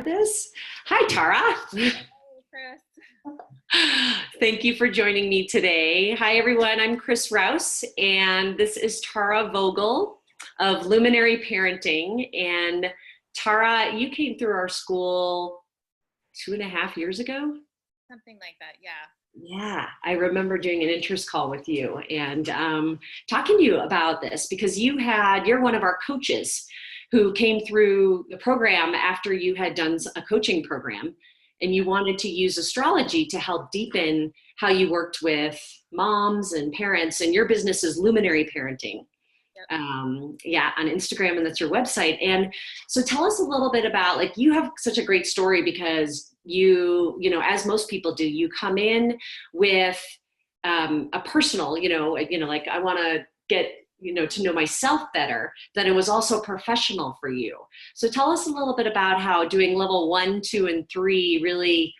This. Hi, Tara. Hey, Chris. Thank you for joining me today. Hi, everyone. I'm Chris Rouse, and this is Tara Vogel of Luminary Parenting. And Tara, you came through our school 2.5 years ago. Something like that, yeah. Yeah, I remember doing an interest call with you and talking to you about this because you're one of our coaches who came through the program after you had done a coaching program, and you wanted to use astrology to help deepen how you worked with moms and parents, and your business is Luminary Parenting. Yep. Yeah, on Instagram, and that's your website. And so tell us a little bit about, like, you have such a great story because you know, as most people do, you come in with a personal, like, I want to get, to know myself better, then it was also professional for you. So tell us a little bit about how doing level 1, 2, and 3 really,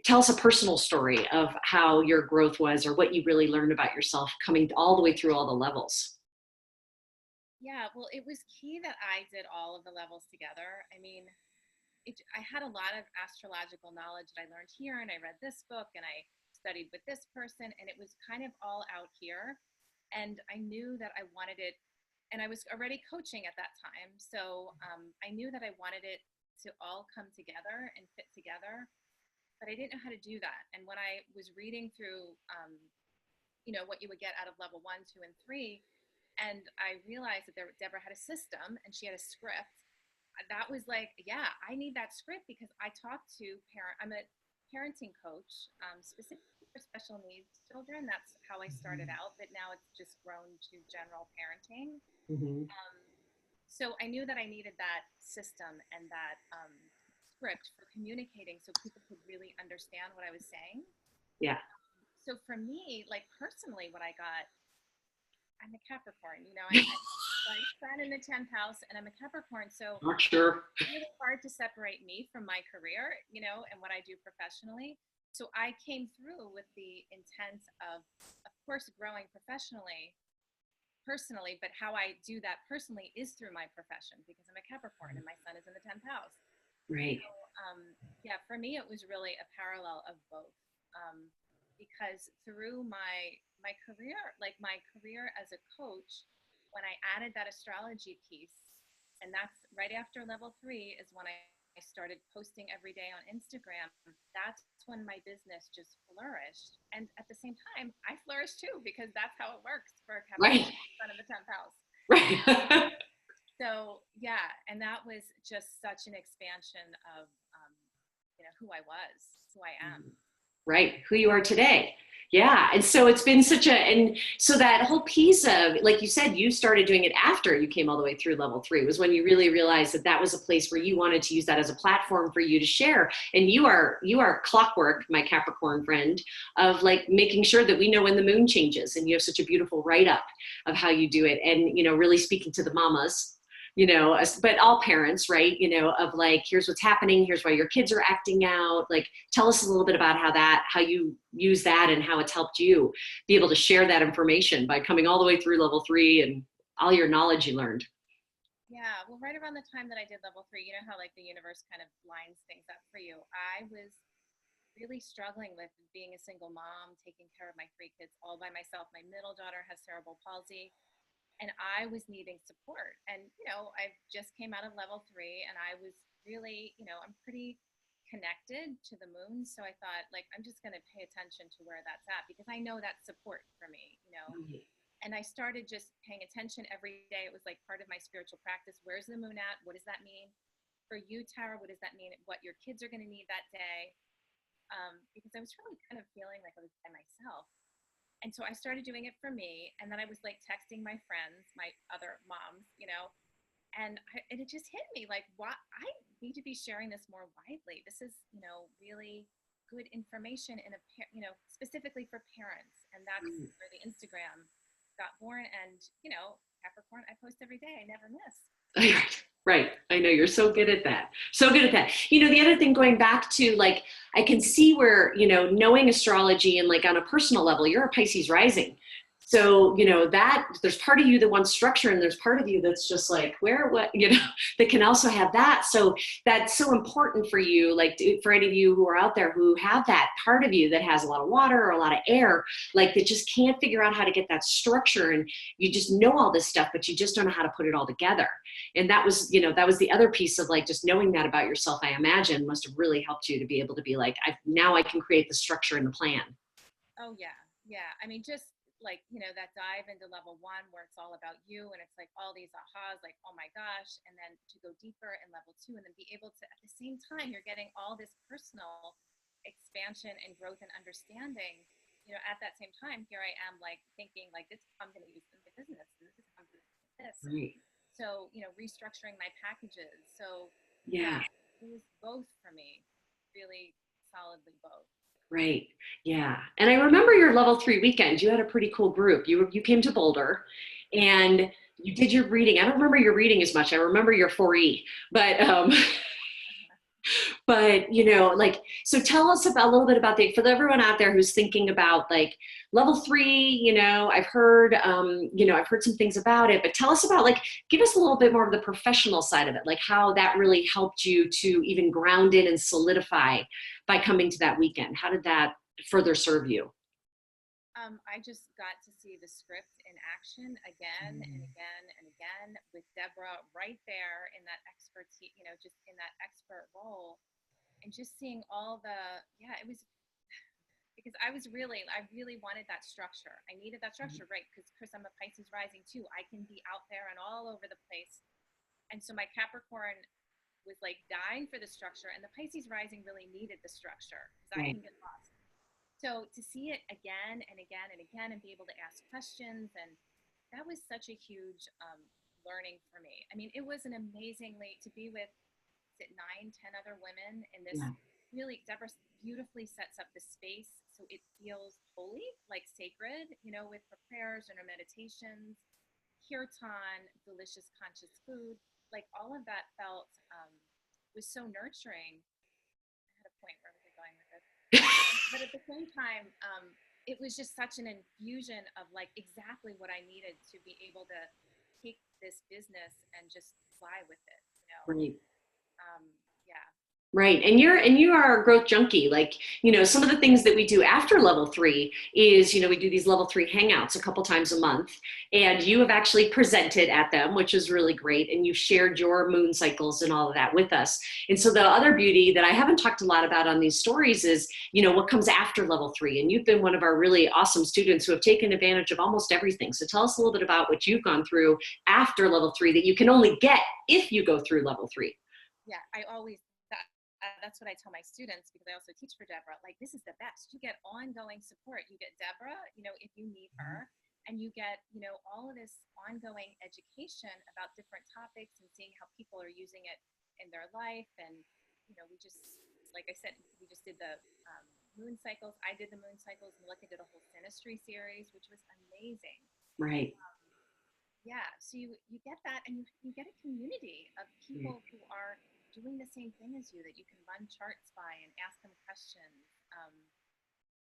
tell us a personal story of how your growth was, or what you really learned about yourself coming all the way through all the levels. Yeah, well, it was key that I did all of the levels together. I mean, I had a lot of astrological knowledge that I learned here, and I read this book, and I studied with this person, and it was kind of all out here. And I knew that I wanted it, and I was already coaching at that time. So I knew that I wanted it to all come together and fit together, but I didn't know how to do that. And when I was reading through, what you would get out of level 1, 2, and 3, and I realized that Deborah had a system and she had a script. That was like, yeah, I need that script because I talk to I'm a parenting coach, specifically for special needs children. That's how I started out, but now it's just grown to general parenting. Mm-hmm. So I knew that I needed that system and that script for communicating so people could really understand what I was saying. Yeah. So for me, like personally, what I got, I'm a Capricorn, I'm like sun in the 10th house, and I'm a Capricorn. So Not sure. it's really hard to separate me from my career, and what I do professionally. So I came through with the intent of course, growing professionally, personally, but how I do that personally is through my profession because I'm a Capricorn and my sun is in the 10th house. Right. So, yeah, for me, it was really a parallel of both. Because through my career, like my career as a coach, when I added that astrology piece, and that's right after level 3 is when I started posting every day on Instagram. That's when my business just flourished. And at the same time, I flourished too, because that's how it works for a Right. Capricorn sun in the 10th house. Right. So yeah, and that was just such an expansion of, who I was, who I am. Right, who you are today. Yeah, and so it's been and so that whole piece of, like you said, you started doing it after you came all the way through level 3, was when you really realized that that was a place where you wanted to use that as a platform for you to share. And you are clockwork, my Capricorn friend, of like making sure that we know when the moon changes, and you have such a beautiful write-up of how you do it, and really speaking to the mamas, but all parents, right? Of like, here's what's happening, here's why your kids are acting out. Like, tell us a little bit about how you use that and how it's helped you be able to share that information by coming all the way through level 3 and all your knowledge you learned. Yeah, well, right around the time that I did level 3, you know how like the universe kind of lines things up for you. I was really struggling with being a single mom, taking care of my 3 kids all by myself. My middle daughter has cerebral palsy, and I was needing support. And, I just came out of level 3, and I was really, I'm pretty connected to the moon. So I thought, like, I'm just going to pay attention to where that's at because I know that's support for me. And I started just paying attention every day. It was like part of my spiritual practice. Where's the moon at? What does that mean? For you, Tara, what does that mean? What your kids are going to need that day? Because I was really kind of feeling like I was by myself. And so I started doing it for me. And then I was like texting my friends, my other moms, and it just hit me like, what? I need to be sharing this more widely. This is, really good information specifically for parents. And that's where the Instagram got born. And, Capricorn, I post every day. I never miss. Right. I know, you're so good at that. So good at that. The other thing, going back to, like, I can see where, knowing astrology and, like, on a personal level, you're a Pisces rising. So, that there's part of you that wants structure and there's part of you that's just like, where, what, that can also have that. So that's so important for you, like for any of you who are out there who have that part of you that has a lot of water or a lot of air, like that just can't figure out how to get that structure. And you just know all this stuff, but you just don't know how to put it all together. And that was, that was the other piece of like, just knowing that about yourself, I imagine must have really helped you to be able to be like, now I can create the structure and the plan. Oh yeah. Yeah. I mean, just like, that dive into level 1 where it's all about you and it's like all these ahas, like, oh my gosh. And then to go deeper in level 2 and then be able to, at the same time, you're getting all this personal expansion and growth and understanding. At that same time, here I am like thinking like, this is how I'm going to use in my business. This is how I'm going to do this. Right. So, restructuring my packages. So yeah, Yeah. it was both for me, really solidly both. Right. Yeah. And I remember your level 3 weekend. You had a pretty cool group. You came to Boulder and you did your reading. I don't remember your reading as much. I remember your 4E, but but like, so tell us about a little bit about for everyone out there who's thinking about like level 3. I've heard I've heard some things about it, but tell us about, like, give us a little bit more of the professional side of it, like how that really helped you to even ground in and solidify by coming to that weekend. How did that further serve you? I just got to see the script in action again and again and again with Debra right there in that expertise, just in that expert role, and just seeing all the, yeah, it was because I really wanted that structure. I needed that structure, right? Because Chris, I'm a Pisces rising too. I can be out there and all over the place. And so my Capricorn was like dying for the structure, and the Pisces rising really needed the structure because I Right. can get lost. So to see it again and again and again and be able to ask questions, and that was such a huge learning for me. I mean, it was an amazingly to be with, is it 9, 10 other women in this. Yeah. Really, Deborah beautifully sets up the space so it feels holy, like sacred, with her prayers and her meditations, kirtan, delicious conscious food, like all of that felt was so nurturing. I had a point, where was I going with this? But at the same time, it was just such an infusion of like exactly what I needed to be able to take this business and just fly with it. Right. Um, yeah. Right. And you are a growth junkie. Like, some of the things that we do after level 3 is, we do these level 3 hangouts a couple times a month. And you have actually presented at them, which is really great. And you shared your moon cycles and all of that with us. And so the other beauty that I haven't talked a lot about on these stories is, what comes after level 3. And you've been one of our really awesome students who have taken advantage of almost everything. So tell us a little bit about what you've gone through after level 3 that you can only get if you go through level 3. Yeah, that's what I tell my students, because I also teach for Deborah. Like, this is the best. You get ongoing support. You get Deborah, if you need her, and you get, all of this ongoing education about different topics and seeing how people are using it in their life. And, we just, like I said, we just did the moon cycles. I did the moon cycles. Melissa did a whole synastry series, which was amazing. Right. Yeah, so you get that, and you get a community of people who are doing the same thing as you, that you can run charts by and ask them questions.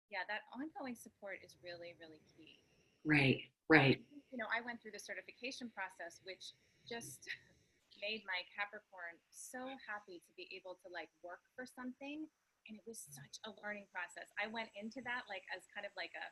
Yeah, that ongoing support is really, really key. Right. Right. I went through the certification process, which just made my Capricorn so happy to be able to like work for something. And it was such a learning process. I went into that like as kind of like a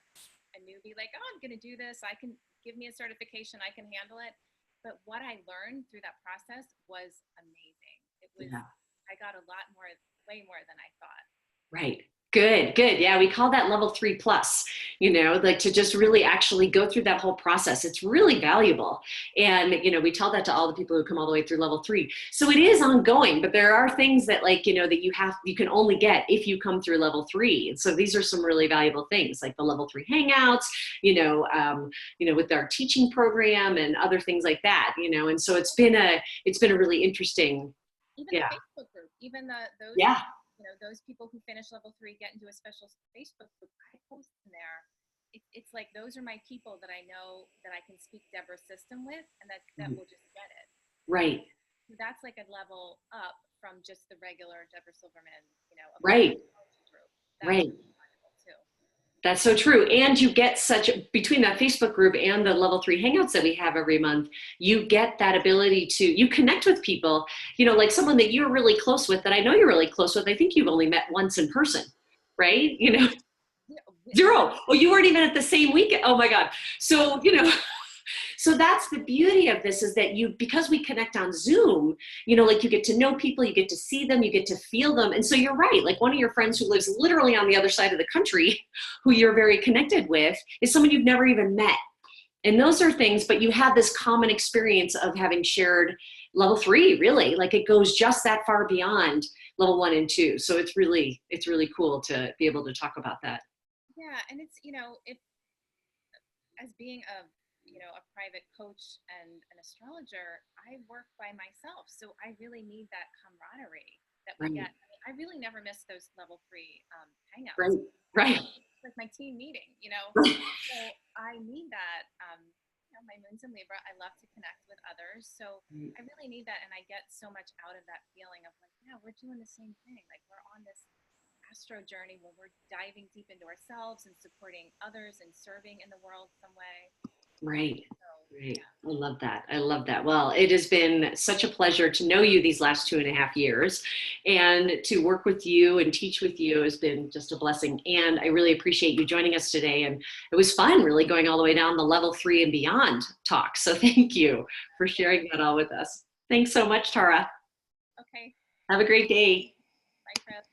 newbie, like, oh, I'm going to do this. I can give me a certification. I can handle it. But what I learned through that process was amazing. It was, Yeah. I got a lot more, way more than I thought. Right. Good, good. Yeah, we call that level 3 plus, like to just really actually go through that whole process. It's really valuable. And, we tell that to all the people who come all the way through level 3. So it is ongoing, but there are things that like, that you can only get if you come through level 3. And so these are some really valuable things like the level 3 hangouts, with our teaching program and other things like that, and so it's been a really interesting. Even Yeah. the Facebook group, even those Yeah. those people who finish level 3 get into a special Facebook group. I post in there. It's like those are my people that I know that I can speak Deborah's system with, and that will just get it. Right. So that's like a level up from just the regular Debra Silverman, Right. group. That's Right. really wonderful too. That's so true. And you get such, between that Facebook group and the level 3 hangouts that we have every month, you get that ability to, you connect with people, you know, like someone that you're really close with, that I know you're really close with. I think you've only met once in person, right? You know, zero. Oh, you weren't even at the same weekend. Oh my God. So, you know, so that's the beauty of this, is that you, because we connect on Zoom, you know, like you get to know people, you get to see them, you get to feel them. And so you're right. Like one of your friends who lives literally on the other side of the country, who you're very connected with, is someone you've never even met. And those are things, but you have this common experience of having shared level 3, really. Like it goes just that far beyond level 1 and 2. So it's really cool to be able to talk about that. Yeah. And it's, you know, if as being a, you know, a private coach and an astrologer, I work by myself. So I really need that camaraderie that we Right. get. I mean, I really never miss those level 3 hangouts. Right. Right. It's like my team meeting, you know? Right. So I need that. You know, my moon's in Libra. I love to connect with others. So I really need that. And I get so much out of that feeling of like, yeah, we're doing the same thing. Like we're on this astro journey where we're diving deep into ourselves and supporting others and serving in the world some way. Right. So, Right. yeah. I love that. I love that. Well, it has been such a pleasure to know you these last 2.5 years, and to work with you and teach with you has been just a blessing. And I really appreciate you joining us today. And it was fun really going all the way down the level 3 and beyond talk. So thank you for sharing that all with us. Thanks so much, Tara. Okay. Have a great day. Bye, Chris.